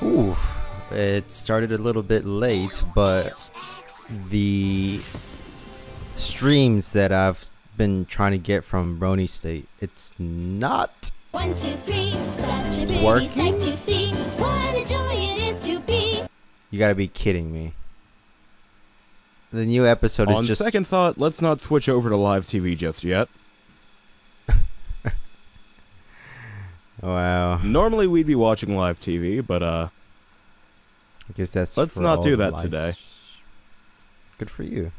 Ooh, it started a little bit late, but the streams that I've been trying to get from Brony State, it's not 1, 2, 3, such a pretty working. sight to see. What a joy it is to be. You gotta be kidding me. The new episode is just... On second thought, let's not switch over to live TV just yet. Wow. Normally we'd be watching live TV, but I guess that's let's for not all do the that live today. Good for you.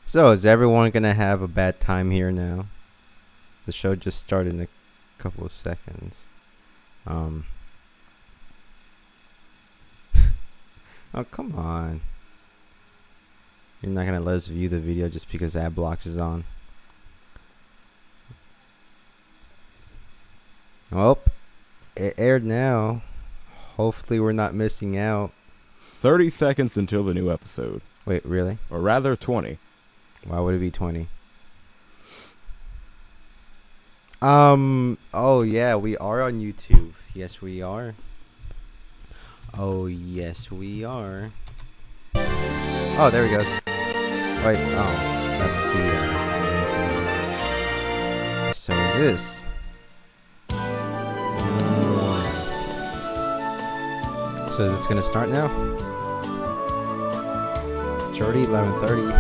So, is everyone gonna have a bad time here now? The show just started in a couple of seconds. Oh, come on. You're not gonna let us view the video just because ad blocks is on. Oh, it aired now. Hopefully we're not missing out. 30 seconds until the new episode. Wait, really? Or rather, 20. Why would it be 20? Oh yeah, we are on YouTube. Yes, we are. Oh, yes, we are. Oh, there he goes. Wait, oh, that's the, so is this. So is this gonna start now? It's already 11:30. I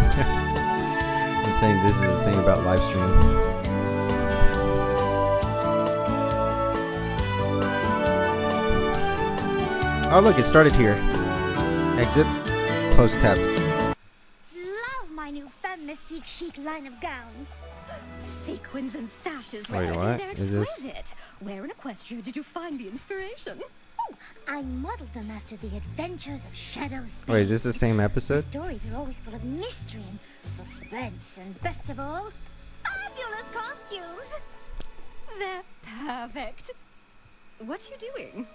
think this is the thing about live stream. Oh look, it started here. Exit. Close tabs. Love my new femme mystique chic line of gowns. Sequins and sashes. Wait, Rarity, what? they're Is this- exquisite. Where in Equestria did you find the inspiration? Oh, I modeled them after the adventures of Shadow Space. Wait, is this the same The episode? stories are always full of mystery and suspense, and best of all, fabulous costumes. They're perfect. What you doing?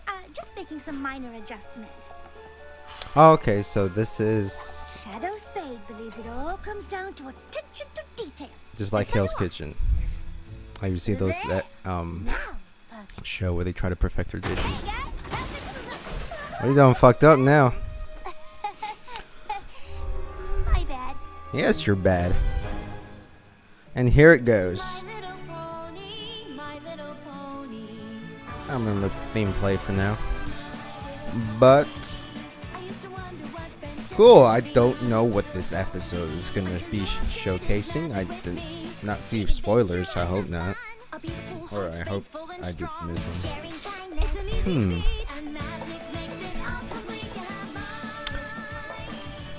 Oh, just making some minor adjustments. Oh, okay, so this is Shadow Spade believes it all comes down to attention to detail. just like And so Hell's do I. Kitchen. Have you seen those that Now it's perfect. show where they try to perfect their dishes? Yes, What are you doing fucked up now? my bad. Yes, you're bad. And here it goes. My little pony, my little pony. I'm gonna let the theme play for now. But I used to wonder what friendship cool, I would be. don't know what this episode is gonna be showcasing. I did not see spoilers, I hope not. A beautiful Or heart, I hope faithful and I did strong. miss them. Sharing kindness. It's an easy Hmm. feat, and magic makes it all complete to have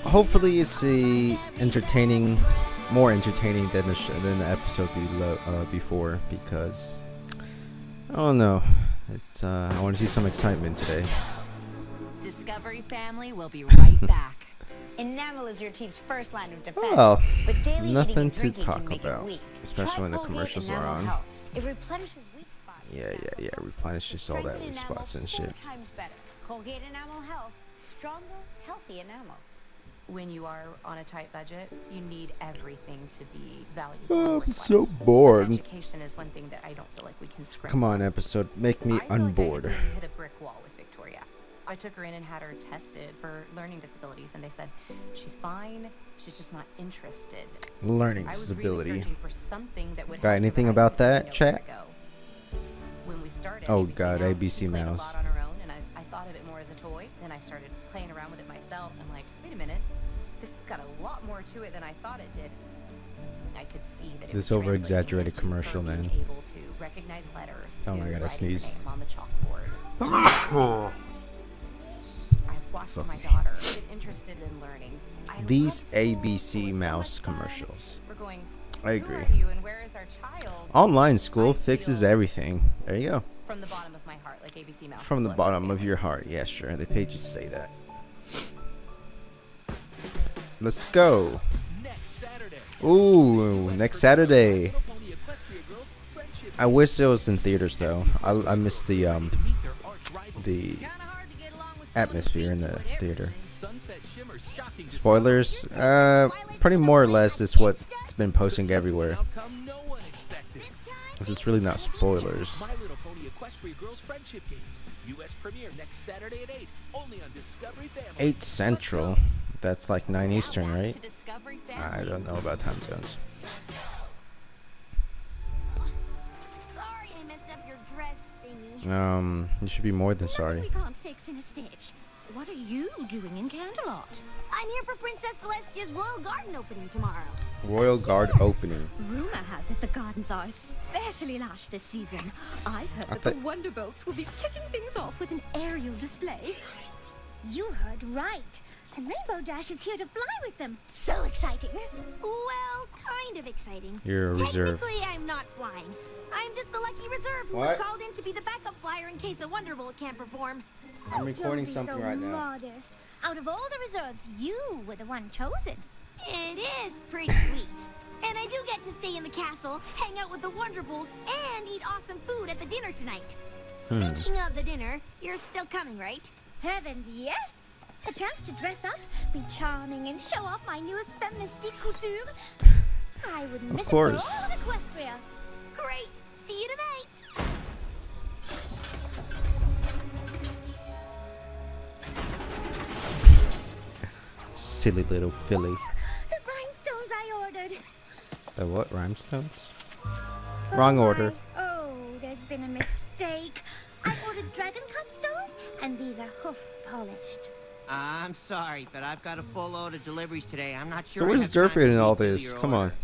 mine. Hopefully it's more entertaining than the episode before, because I don't know. It's I want to see some excitement today. Discovery family will be right back. Enamel is your teeth's first line of defense. Well, but daily eating nothing and to drinking talk can make about, it weak. especially Try when the Colgate commercials are Enamel on. Health. It replenishes weak spots. Yeah, Enamel it Health. replenishes all that Strengthen weak enamel spots and 4 shit. times better. Colgate Enamel Health. Stronger, healthy enamel. When you are on a tight budget, you need everything to be valuable. Oh, I'm in so life. bored. Education is one thing that I don't feel like we can scrimp Come on, episode, make me I feel like I unbored. really hit a brick wall with Victoria. I took her in and had her tested for learning disabilities, and they said she's fine. She's just not interested. Learning I was disability. really searching for something that would Got help her, anything but I about didn't that, know chat? where to go. When we started, Oh ABC God, Mouse, ABC she played a Mouse. lot on her own, and I thought of it more as a toy. Then I started playing around with it myself. I'm like, wait a minute, this has got a lot more to it than I thought it did. I could see that it This was over-exaggerated translating into commercial, her being man. able to recognize letters, Oh to my God, I writing her sneezed. name on the chalkboard. I've watched Fuck my me. daughter get interested in learning. I These love school. ABC It's so Mouse much fun. commercials. We're going, I "Who agree. are you and where is our child?" Online school I fixes feel- everything. There you go. From the bottom of my heart, like ABC Mouse. From the bless bottom my of your family. heart. Yeah, sure. They paid you to say that. Let's go. Ooh, next Saturday. I wish it was in theaters though. I missed the atmosphere in the theater. Spoilers, pretty more or less is what's been posting everywhere. Because it's really not spoilers. Equestria Girls Friendship Games. U.S. premiere next Saturday at 8, only on Discovery Family. 8 Central. That's like 9 Eastern, right? To Discovery I Family. don't know about time zones. Sorry I messed up your dress thingy. You should be more than Nothing sorry. we can't fix in a stitch. What are you doing in Canterlot? I'm here for Princess Celestia's Royal Garden opening tomorrow. Royal Guard opening. Rumor has it the gardens are especially lush this season. I've heard that the Wonderbolts will be kicking things off with an aerial display. You heard right. And Rainbow Dash is here to fly with them. So exciting. Well, kind of exciting. You're a reserve. Technically, I'm not flying. I'm just the lucky reserve who What? was called in to be the backup flyer in case a Wonderbolt can't perform. I'm recording Don't be something so right now. modest. Out of all the reserves, you were the one chosen. It is pretty sweet. And I do get to stay in the castle, hang out with the Wonderbolts, and eat awesome food at the dinner tonight. Speaking of the dinner, you're still coming, right? Heavens, yes! A chance to dress up, be charming, and show off my newest feministique couture. I wouldn't miss course. it for all of Equestria. Great. See you tonight. Silly little filly. The rhinestones I ordered. The what? Rhinestones? Wrong order. Oh, there's been a mistake. I ordered dragon cup stones, and these are hoof polished. I'm sorry, but I've got a full load of deliveries today. I'm not sure. So I where's have time Derpy in to all fulfill this? your Come on. order.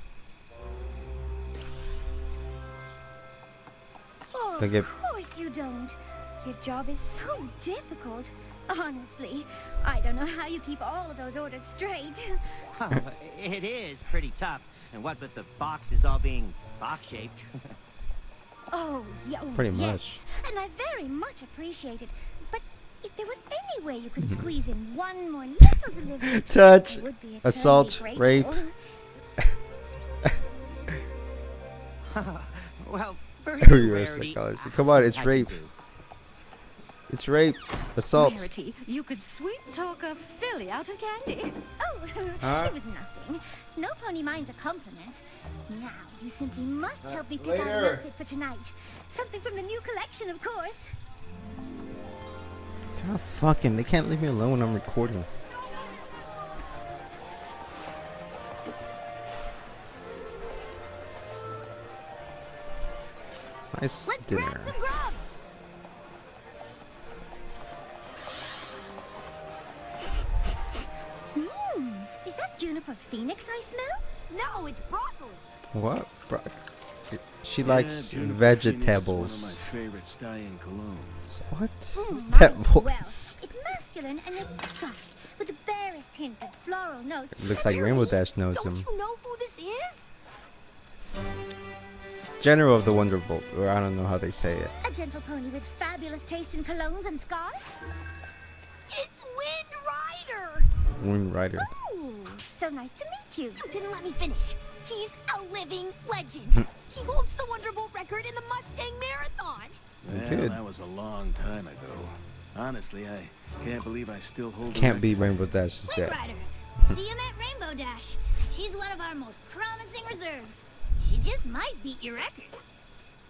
Oh, Don't get- of course you don't. Your job is so difficult. Honestly, I don't know how you keep all of those orders straight. Oh, it is pretty tough. And what with the boxes all being box-shaped. Oh, yeah, Pretty yes. much. And I very much appreciate it. But if there was any way you could squeeze in one more little delivery, Touch. I would be eternally Assault. grateful. Rape. Well, for You're you, a Rarity, psychologist. I'll Come on, see it's what I can rape. do. It's rape. Assault. Rarity, you could sweet talk a filly out of candy. Oh, Huh? it was nothing. No pony minds a compliment. Now, you simply must help me pick out an later. outfit for tonight. Something from the new collection, of course. God fucking, they can't leave me alone when I'm recording. Nice Let's dinner. grab some grub. Is that juniper phoenix I smell? No, it's broccoli. What? She Yeah, likes Juniper vegetables. Phoenix is one of my favorite styling colognes. What? That That well, voice. it's masculine and yet soft, with the barest hint of floral notes. Looks like Rainbow Dash knows him. Don't you know who this is? General of the Wonderbolt, or I don't know how they say it. A gentle pony with fabulous taste in colognes and scarves. It's Wind Rider. Wind Rider. Ooh, so nice to meet you. You didn't let me finish. He's a living legend. He holds the Wonderbolt record in the Mustang Marathon. Well, Good. that was a long time ago. Honestly, I can't believe I still hold the Can't beat record. Rainbow Dash just Wind yet. Rider. See him at Rainbow Dash. She's one of our most promising reserves. She just might beat your record.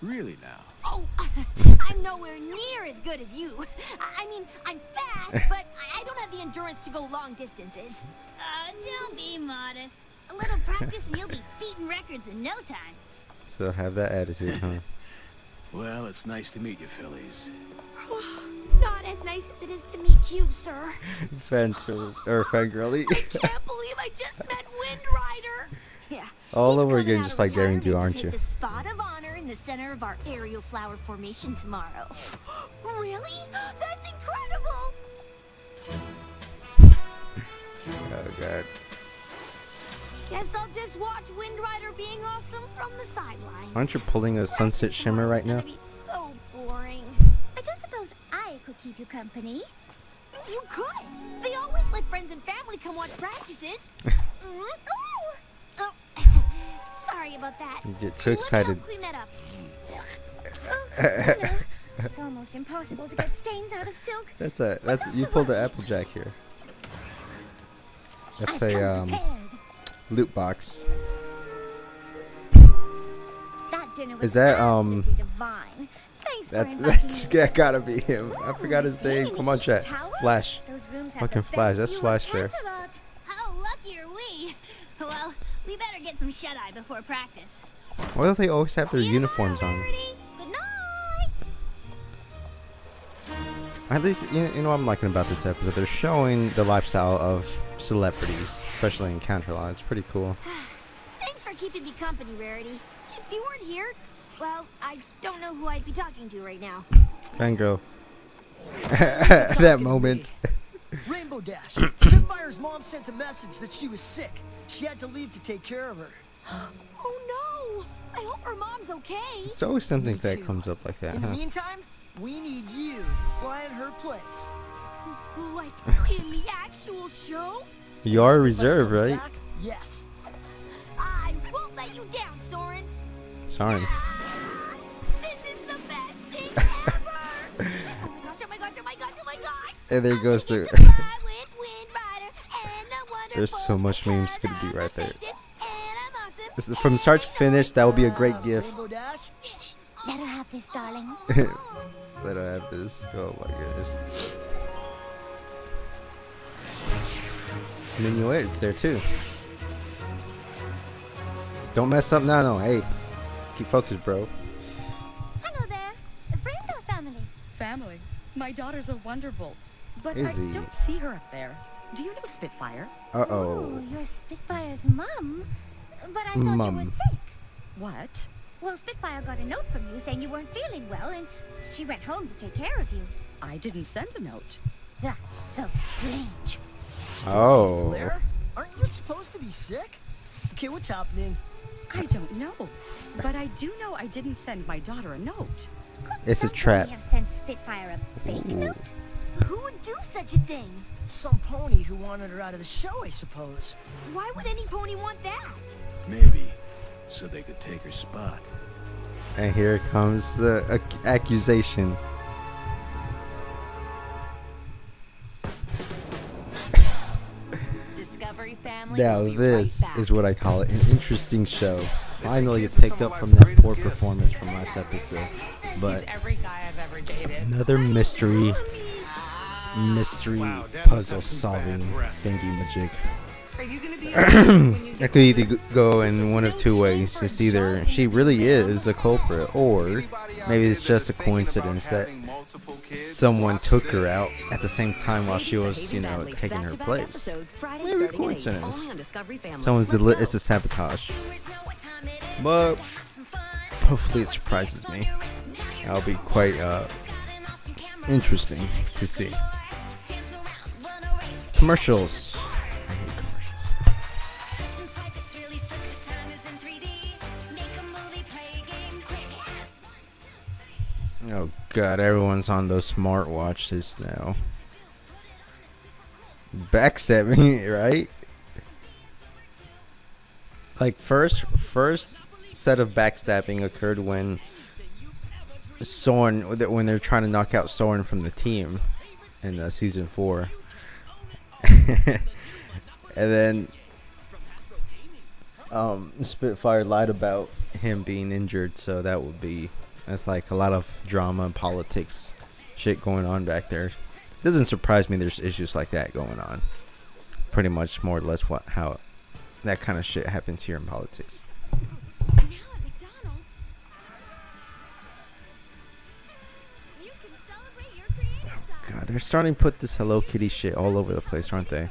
Really now? Oh, I'm nowhere near as good as you. I mean, I'm fast, but I don't have the endurance to go long distances. Don't be modest. A little practice and you'll be beating records in no time. Still have that attitude, huh? Well, it's nice to meet you, Phillies. Not as nice as it is to meet you, sir. Fangirly. Can't believe I just met Wind Rider. Yeah. All He's over coming again, out just of like Daring Do, retirement aren't to you? take the spot of honor in the center of our aerial flower formation tomorrow. Really? That's incredible. Oh god. Guess I'll just watch Wind Rider being awesome from the sidelines. Aren't you pulling a sunset shimmer right now? It's gonna be so boring. I don't suppose I could keep you company. You could. They always let friends and family come watch practices. Oh, sorry about that. You get too Let me excited. help clean that up. Oh, no. It's almost impossible to get stains out of silk. That's you pulled the Applejack here. That's I've a come prepared. loot box. That dinner was Is that, absolutely divine. Thanks That's for inviting me. that gotta be him. I forgot his Staying name. in Come the on, East chat. Tower? Flash. Those rooms have Fucking the Flash. best That's view of Flash there. Canterlot. How lucky are we? Well, we better get some shut-eye before practice. Why don't they always have their See you uniforms tomorrow, on? Rarity. Good night. At least, you know what I'm liking about this episode? They're showing the lifestyle of celebrities, especially in Canterlot. It's pretty cool. Thanks for keeping me company, Rarity. If you weren't here, well, I don't know who I'd be talking to right now. Fangirl. That moment. Rainbow Dash. Spitfire's mom sent a message that she was sick. She had to leave to take care of her. Oh no! I hope her mom's okay. It's always something Me that too. comes up like that, In the huh? meantime, we need you to fly in her place. Like in the actual show? You are a Spitfire reserve, comes right? back, yes. I won't let you down, Soren. Sorry. This is the best thing ever! Oh my gosh, oh my gosh, oh my gosh, oh my gosh! And there goes the... Ride with Wind Rider and the There's so much memes gonna be right there. And I'm awesome. This is from start to finish, that would be a great gif. Rainbow Dash? Let her have this, darling. Let I have this. Oh my goodness. Minuet's there too. Don't mess up now, no. Hey, keep focused, bro. Hello there. A friend or family? Family. My daughter's a wonderbolt. But Is I he? don't see her up there. Do you know Spitfire? Uh Oh, oh. you're Spitfire's mum. But I thought you Mum. were sick. What? Well, Spitfire got a note from you saying you weren't feeling well, and she went home to take care of you. I didn't send a note. That's so strange. Oh. Flair? Aren't you supposed to be sick? Okay, what's happening? I don't know. But I do know I didn't send my daughter a note. It's a Somebody trap. have sent Spitfire a fake Ooh. note? Who would do such a thing? Some pony who wanted her out of the show, I suppose. Why would any pony want that? Maybe. So they could take her spot. And here comes the accusation. Discovery family. Now will be this right back. is what I call it, an interesting show. Finally it picked up from that poor performance from last episode. But Every guy I've ever dated. another mystery puzzle solving thingy majig. Are you gonna be That could either go in one of two ways. It's either she really is a culprit, or maybe it's just a coincidence that someone took her out at the same time while she was, you know, taking her place. Maybe a coincidence. Someone's it's a sabotage. But hopefully it surprises me. That'll be quite interesting to see. Commercials. I hate commercials. Oh god, everyone's on those smartwatches now. Backstabbing, right? Like first set of backstabbing occurred when Soren, when they're trying to knock out Soren from the team in season 4. And then Spitfire lied about him being injured, so that's like a lot of drama and politics shit going on back there. Doesn't surprise me there's issues like that going on. Pretty much more or less how that kind of shit happens here in politics. Now at McDonald's, you can celebrate your creative side. God, they're starting to put this Hello Kitty shit all over the place, aren't they? And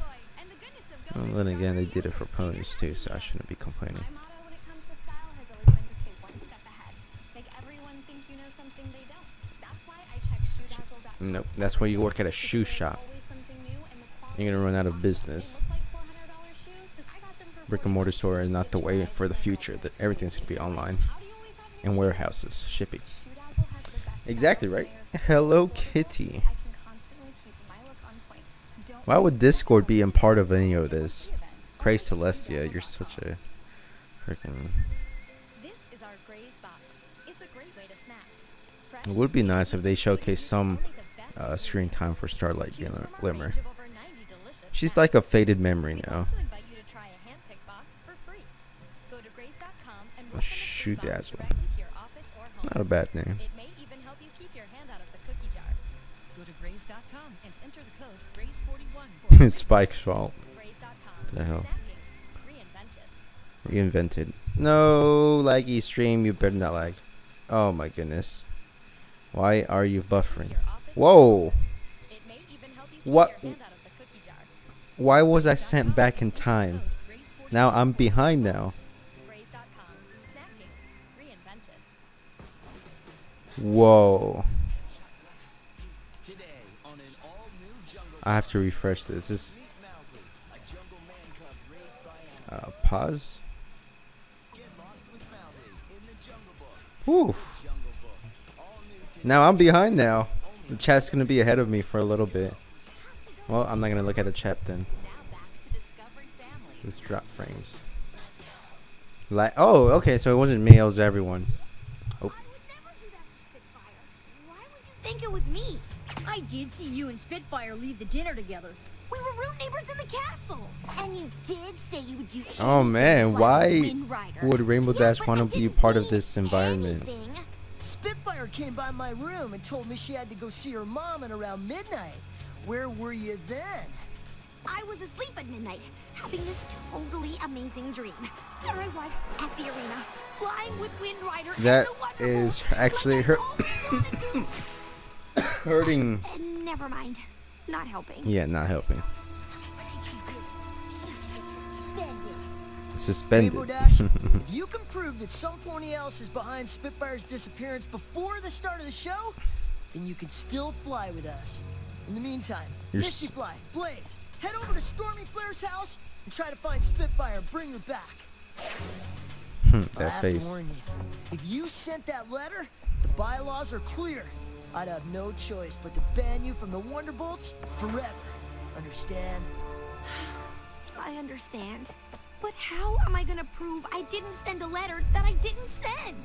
the goodness of Well, then again, they did it for ponies too, so I shouldn't be complaining. My motto when it comes to style has always been to stay one step ahead. Make everyone think you know something they don't. That's why I check shoedazzle.com. Nope, that's why you work at a shoe shop. Always something new, and the quality You're gonna run out of they business. look like $400 shoes, but I got them for Brick and mortar store is not the way for the future. That everything's gonna be online How do you always have new and warehouses shipping. Shoedazzle has the best Exactly style right. layers. Hello Kitty. I can constantly keep my look on point. Don't Why would Discord be a part of any of this? event. Praise Celestia, you're such a freaking. This is our Graze box. It's a great way to snack. Fresh, It would be nice if they showcase some only the best screen time for Starlight Choose from our Glimmer. range of over 90 delicious She's snacks. like a faded memory We'd now. love to invite you to try a hand-picked box for free. Go to graze.com and A we'll send a free box shoe-dazzle. directly to your office or home. Not a bad name. It may even help you keep It's Spike's fault. What the hell? Reinvented. No, laggy stream. You better not lag. Oh my goodness. Why are you buffering? Whoa. What? Why was I sent back in time? Now I'm behind now. Whoa. I have to refresh this. This pause. Whew. Now I'm behind now. The chat's gonna be ahead of me for a little bit. Well, I'm not gonna look at the chat then. Let's drop frames. Like, oh, okay, so it wasn't me, it was everyone. Oh. Think it was me. I did see you and Spitfire leave the dinner together. We were root neighbors in the castle. And you did say you would do anything. Oh man, why Wind Rider. would Rainbow Dash want to be part of this environment? Anything. Spitfire came by my room and told me she had to go see her mom at around midnight. Where were you then? I was asleep at midnight, having this totally amazing dream. There I was at the arena, flying with Wind Rider. That is actually hurting. Never mind. Not helping. Yeah, not helping. Suspended. Rainbow Dash, if you can prove that some pony else is behind Spitfire's disappearance before the start of the show, then you can still fly with us. In the meantime, Misty Fly, Blaze, head over to Stormy Flair's house and try to find Spitfire and bring her back. That face. To warn you, if you sent that letter, the bylaws are clear. I'd have no choice but to ban you from the Wonderbolts forever. Understand? I understand. But how am I gonna prove I didn't send a letter that I didn't send?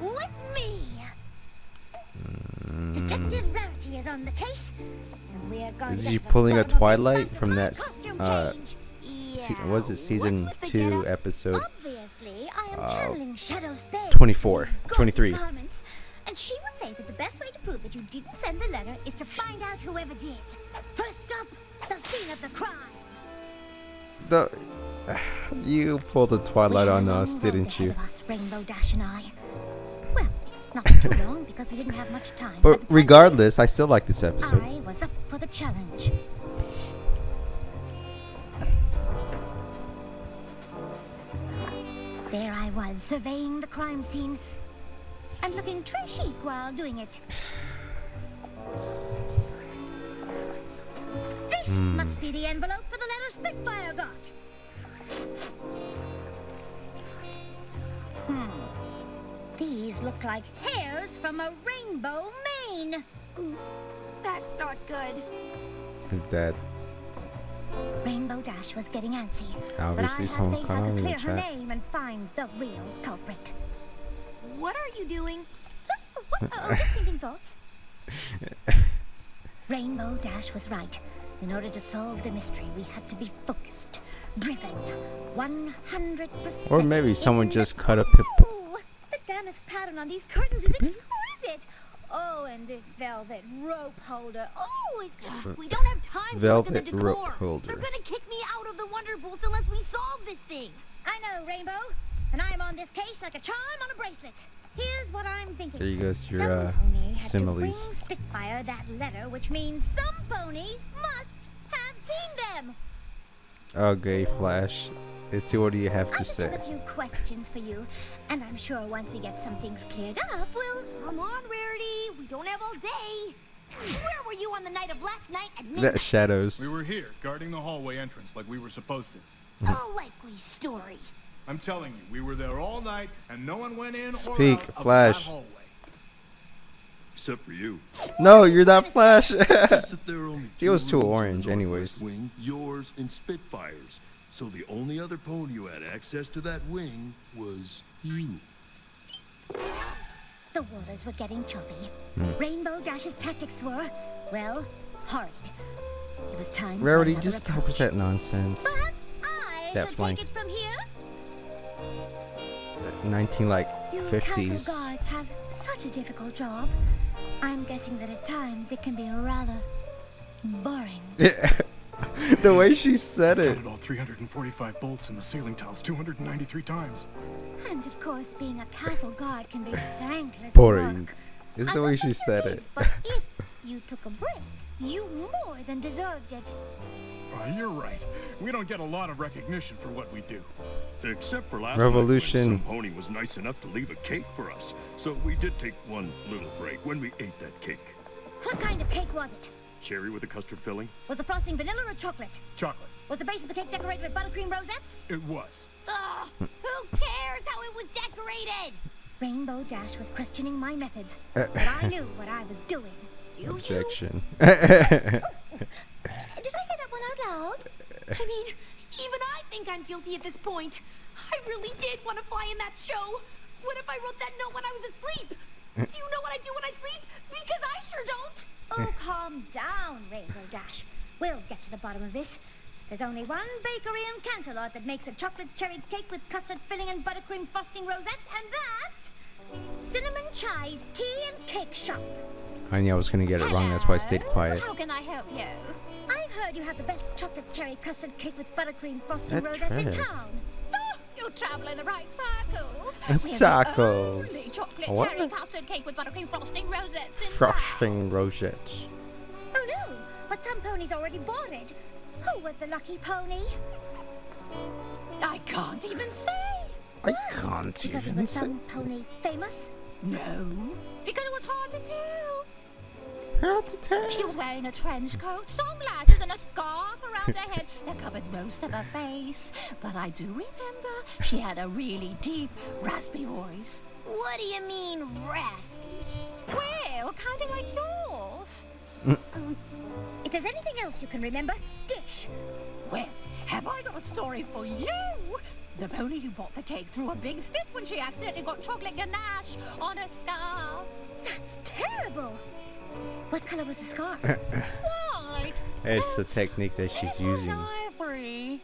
With me! Detective Rarity is on the case, and we are going Is to he get pulling a the Twilight from that Yeah, was it season 2 episode Obviously, I am channeling Shadow Space. 24, 23. Garments, and she would say that the best way to prove that you didn't send the letter is to find out whoever did. First stop, the scene of the crime. You pulled the Twilight on us, didn't you? Us, Rainbow Dash and I. Well, not for too long because we didn't have much time. But regardless, I still like this episode. I was up for the challenge. There I was, surveying the crime scene and looking très chic while doing it. This must be the envelope for the letter Spitfire got. These look like hairs from a rainbow mane. That's not good. Is that Rainbow Dash was getting antsy. obviously but I someone had faith I calling could in the clear her chat? name and find the real culprit. What are you doing? What? Oh, just thinking thoughts. Rainbow Dash was right. In order to solve the mystery, we had to be focused, driven, 100%. Or maybe someone just cut a Ooh, the damask pattern on these curtains is exquisite. Oh, and this velvet rope holder. Oh, it's just, we don't have time to look at velvet the decor. rope holder. They're gonna kick me out of the Wonderbolts unless we solve this thing. I know, Rainbow, and I'm on this case like a charm on a bracelet. Here's what I'm thinking. There you go, your Some pony had to similes. bring Spitfire that letter, which means some pony must have seen them. Okay, Flash. Let's see what do you have I to just have say. a few questions for you, and I'm sure once we get some things cleared up, we'll... Come on, Rarity. We don't have all day. Where were you on the night of last night at midnight? That shadows. We were here, guarding the hallway entrance like we were supposed to. A likely story. I'm telling you, we were there all night, and no one went in Speak, or out of Flash. that hallway. Except for you. No, you're not Flash. Just that there are only He was two too rooms in orange the anyways. northwest wing, yours and Spitfire's. So the only other pony who had access to that wing was you. The waters were getting choppy. Rainbow Dash's tactics were, well, horrid. It was time for Rarity, another just stop approach. with that nonsense. Perhaps I That should flank. take it from here? 19 like You 50s. castle guards have such a difficult job. I'm guessing that at times it can be rather boring. The way she said it. Counted all 345 bolts in the ceiling tiles 293 times. And of course, being a castle guard can be thankless Boring. work. Is the way she said it. But if you took a break, you more than deserved it. You're right. We don't get a lot of recognition for what we do. Except for last Revolution. night, some pony was nice enough to leave a cake for us. So we did take one little break when we ate that cake. What kind of cake was it? Cherry with a custard filling? Was the frosting vanilla or chocolate? Chocolate. Was the base of the cake decorated with buttercream rosettes? It was. Ugh, who cares how it was decorated? Rainbow Dash was questioning my methods, but I knew what I was doing. Do Objection. You? Did I say that one out loud? I mean, even I think I'm guilty at this point. I really did want to fly in that show. What if I wrote that note when I was asleep? Do you know what I do when I sleep? Because I sure don't. Oh, calm down, Rainbow Dash. We'll get to the bottom of this. There's only one bakery in Canterlot that makes a chocolate cherry cake with custard filling and buttercream frosting rosettes, and that's Cinnamon Chai's Tea and Cake Shop. I knew I was gonna get it wrong, that's why I stayed quiet. How can I help you? I've heard you have the best chocolate cherry custard cake with buttercream frosting That rosettes in trash. town. Oh, you're traveling the right circles. Circles. We have the only chocolate What? cherry custard cake with buttercream frosting rosettes in Frosting rosettes. Oh no, but some ponies already bought it. Who was the lucky pony? I can't even say. I can't Because it even was say. some pony famous? No, because it was hard to tell. Hard to tell. She was wearing a trench coat, sunglasses, and a scarf around her head that covered most of her face. But I do remember she had a really deep, raspy voice. What do you mean, raspy? Well, kind of like yours. If there's anything else you can remember, dish. Well, have I got a story for you? The pony who bought the cake threw a big fit when she accidentally got chocolate ganache on her scarf. That's terrible. What color was the scarf? White. It's the technique that she's using. Ivory.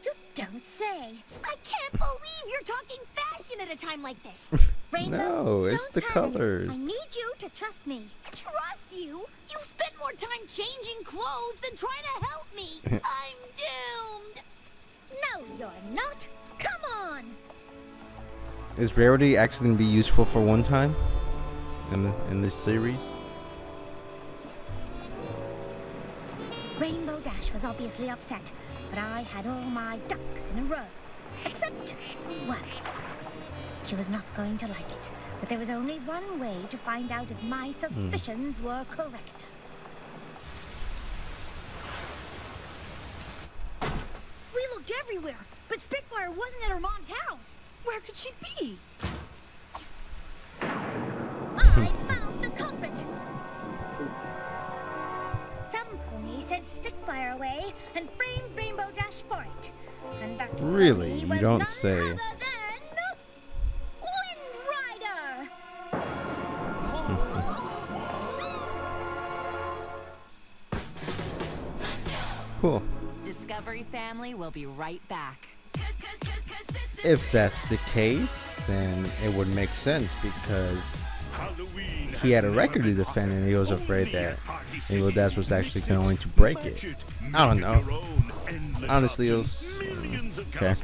You don't say. I can't believe you're talking fashion at a time like this. Rainbow, No, it's don't the panic. colors. I need you to trust me. Trust you? You spend more time changing clothes than trying to help me. I'm doomed. No, you're not. Come on. Is Rarity actually gonna be useful for one time in this series? Rainbow Dash was obviously upset, but I had all my ducks in a row. Except one. She was not going to like it, but there was only one way to find out if my suspicions were correct. We looked everywhere, but Spitfire wasn't at her mom's house. Where could she be? I found the culprit. Some pony sent Spitfire away and framed Rainbow Dash for it. And that Really? pony You was don't none say. other than Wind Rider. Cool. Discovery family will be right back. If that's the case, then it would make sense because he had a record to defend and he was afraid that Rainbow Dash was actually going to break it. I don't know. Honestly, it was okay.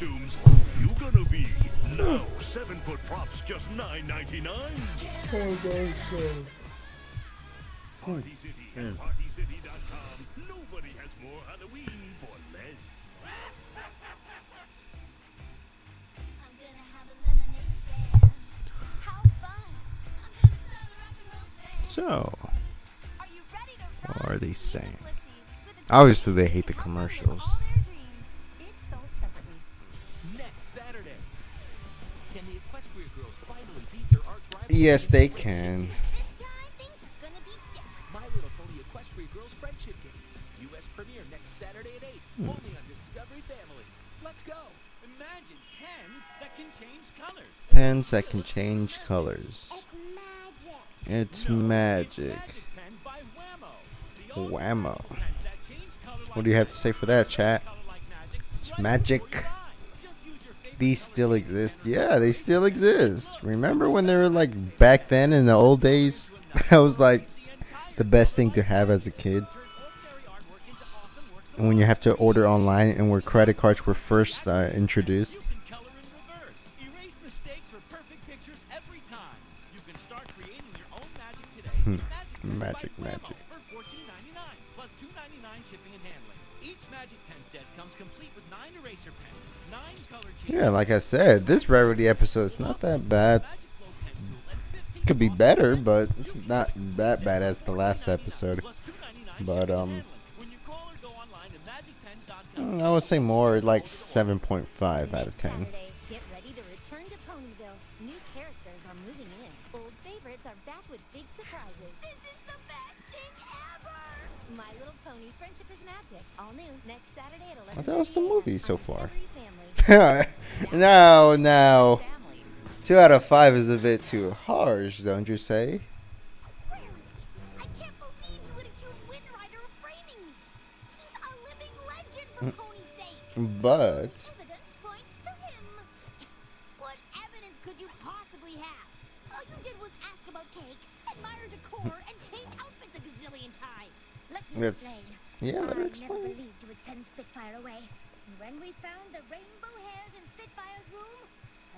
You gonna be now 7-foot props just $9.99. Party City and PartyCity.com. Nobody has more Halloween for less. So, what are they saying? Obviously, they hate the commercials. Next Saturday. Can the Equestria girls finally beat their arch rival? Yes, they can. My Little Pony Equestria Girls Friendship Games. U.S. premiere next Saturday at 8. Only on Discovery Family. Let's go. Imagine pens that can change colors. Pens that can change colors. It's magic. Whammo. What do you have to say for that, chat? It's magic. These still exist. Yeah, they still exist. Remember when they were like back then in the old days? That was like the best thing to have as a kid. And when you have to order online and where credit cards were first introduced. Magic. Yeah, like I said, this Rarity episode is not that bad. Could be better, but it's not that bad as the last episode. But I would say more like 7.5 out of 10. Get ready to return to Ponyville. New characters are moving in. Old favorites are back with big surprises. This is the best thing ever! My Little Pony: Friendship is Magic. All new next Saturday at 11. I thought that was the movie so far. No. 2 out of 5 is a bit too harsh, don't you say? I can't believe you would accuse Wind Rider of framing me. He's a living legend for Pony's sake. But Evidence points to him. What evidence could you possibly have? All you did was ask about cake, admire decor, and change outfits a gazillion times. Let me explain. let her I explain. never believed you would send Spitfire away. And when we found the rainbow hairs in Spitfire's room,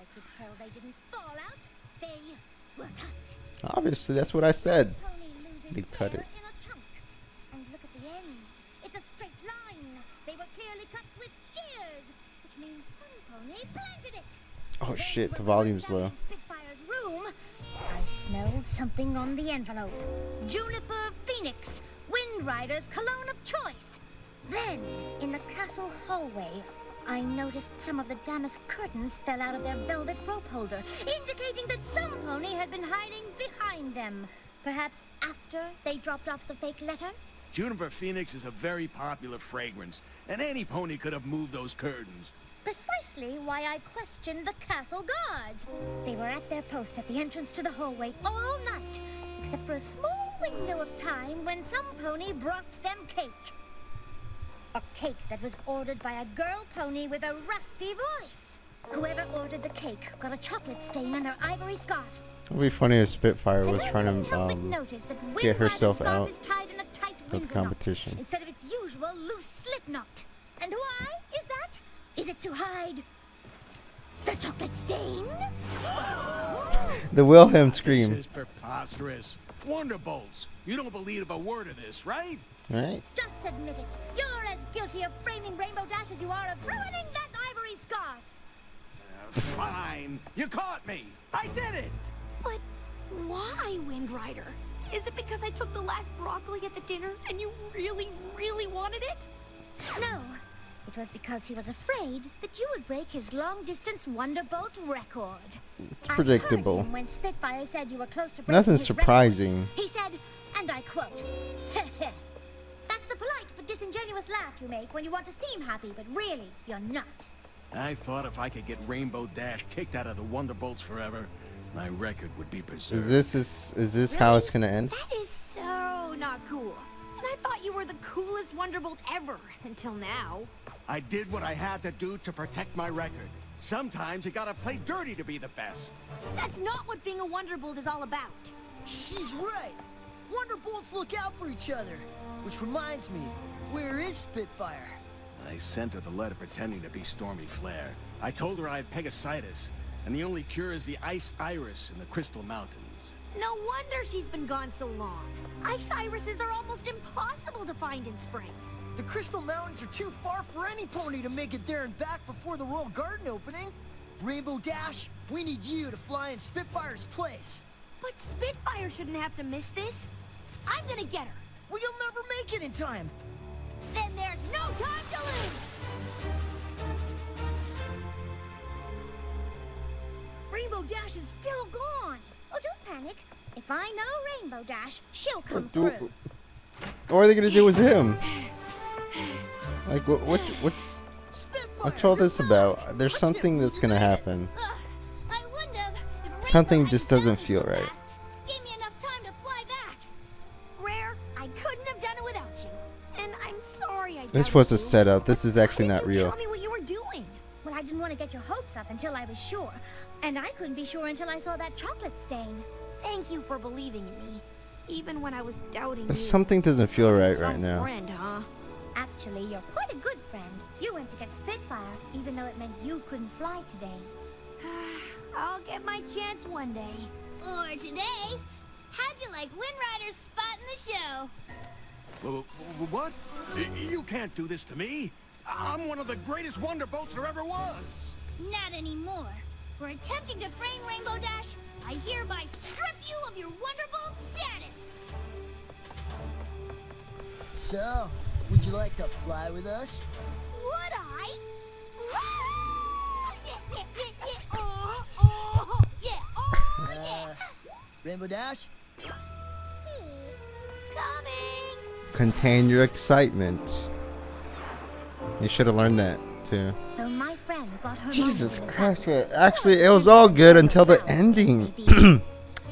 I could tell they didn't fall out. They were cut. Obviously, that's what I said. Pony loses They cut hair it. in a chunk. And look at the ends. It's a straight line. They were clearly cut with shears, which means some pony planted it. Oh Then shit, the when we were volume's low. examining Spitfire's room, I smelled something on the envelope. Juniper Phoenix, Wind Rider's cologne of choice. Then, in the castle hallway, I noticed some of the damask curtains fell out of their velvet rope holder, indicating that some pony had been hiding behind them. Perhaps after they dropped off the fake letter? Juniper Phoenix is a very popular fragrance, and any pony could have moved those curtains. Precisely why I questioned the castle guards. They were at their post at the entrance to the hallway all night, except for a small window of time when some pony brought them cake. A cake that was ordered by a girl pony with a raspy voice. Whoever ordered the cake got a chocolate stain on their ivory scarf. It would be funny if Spitfire was trying to Notice that Wind get Rider's herself scarf out is tied in a tight of the Windsor knot, competition. instead of its usual loose slip knot. And why is that? Is it to hide the chocolate stain? The Wilhelm scream. This is preposterous. Wonderbolts. You don't believe a word of this, right? Right? Just admit it. You're as guilty of framing Rainbow Dash as you are of ruining that ivory scarf. Fine. You caught me. I did it. But why, Wind Rider? Is it because I took the last broccoli at the dinner and you really, really wanted it? No. It was because he was afraid that you would break his long-distance Wonderbolt record. It's predictable. I heard him when Spitfire said you were close to breaking Nothing his surprising. record. He said, and I quote, "That's the polite but disingenuous laugh you make when you want to seem happy, but really, you're not." I thought if I could get Rainbow Dash kicked out of the Wonderbolts forever, my record would be preserved. Is this how it's gonna end? That is so not cool. And I thought you were the coolest Wonderbolt ever, until now. I did what I had to do to protect my record. Sometimes you gotta play dirty to be the best. That's not what being a Wonderbolt is all about. She's right. Wonderbolts look out for each other. Which reminds me, where is Spitfire? I sent her the letter pretending to be Stormy Flare. I told her I had Pegasitis, and the only cure is the ice iris in the Crystal Mountains. No wonder she's been gone so long. Ice irises are almost impossible to find in spring. The Crystal Mountains are too far for any pony to make it there and back before the Royal Garden opening. Rainbow Dash, we need you to fly in Spitfire's place. But Spitfire shouldn't have to miss this. I'm gonna get her. Well, you'll never make it in time. Then there's no time to lose! Rainbow Dash is still gone. Oh, don't panic. If I know Rainbow Dash, she'll come What through. are they gonna do with him? Like what's all this about? There's something that's gonna happen. I wonder if Something just doesn't feel right. gave me enough time to fly back. Rare, I couldn't have done it without you. And I'm sorry I This doubted was a you. setup. This is actually not Why didn't you real. tell me what you were doing? Well, I didn't want to get your hopes up until I was sure. And I couldn't be sure until I saw that chocolate stain. Thank you for believing in me, even when I was doubting you. Something doesn't feel right now. Friend, huh? Actually, you're quite a good friend. You went to get Spitfire, even though it meant you couldn't fly today. I'll get my chance one day. Or today. How'd you like Windrider's spot in the show? What? You can't do this to me. I'm one of the greatest wonderbolts there ever was. Not anymore. For attempting to frame Rainbow Dash, I hereby strip you of your Wonderbolt status. So, would you like to fly with us? Would I? Yeah, yeah, yeah, yeah. Yeah, yeah. Rainbow Dash? Coming. Contain your excitement. You should have learned that too. So my friend got her Jesus Christ, bro. Actually, it was all good until the ending.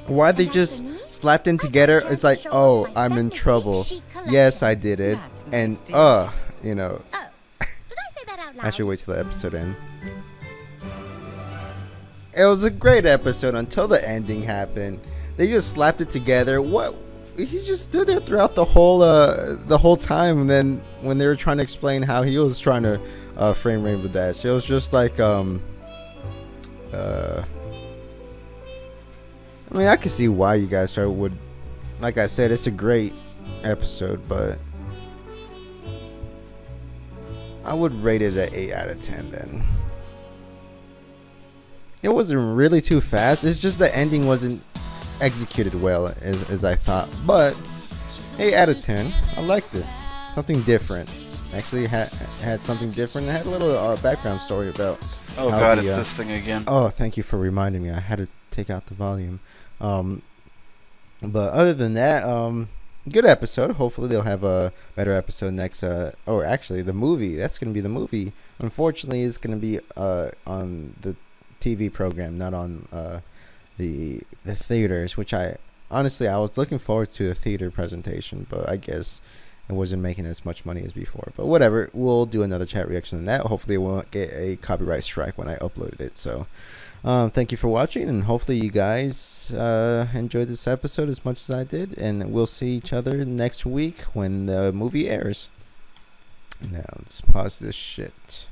Why they just slapped in together? It's like, oh, I'm in trouble. Yes, I did it. And, you know. I should wait till the episode ends. It was a great episode until the ending happened. They just slapped it together. What? He just stood there throughout the whole time, and then when they were trying to explain how he was trying to frame Rainbow Dash, it was just like I mean, I can see why you guys would. Like I said, it's a great episode, but I would rate it an 8 out of 10 then. It wasn't really too fast. It's just the ending wasn't executed well as I thought, but 8 out of 10. I liked it. Something different. Actually had something different. It had a little background story about. Oh god, it's this thing again. Oh, thank you for reminding me. I had to take out the volume. But other than that, good episode. Hopefully they'll have a better episode next. Or actually, the movie. That's gonna be the movie. Unfortunately, it's gonna be on the TV program, not on the theaters, which I was looking forward to a theater presentation, but I guess it wasn't making as much money as before. But whatever, we'll do another chat reaction on that. Hopefully it won't get a copyright strike when I uploaded it. So thank you for watching, and hopefully you guys enjoyed this episode as much as I did, and we'll see each other next week when the movie airs. Now let's pause this shit.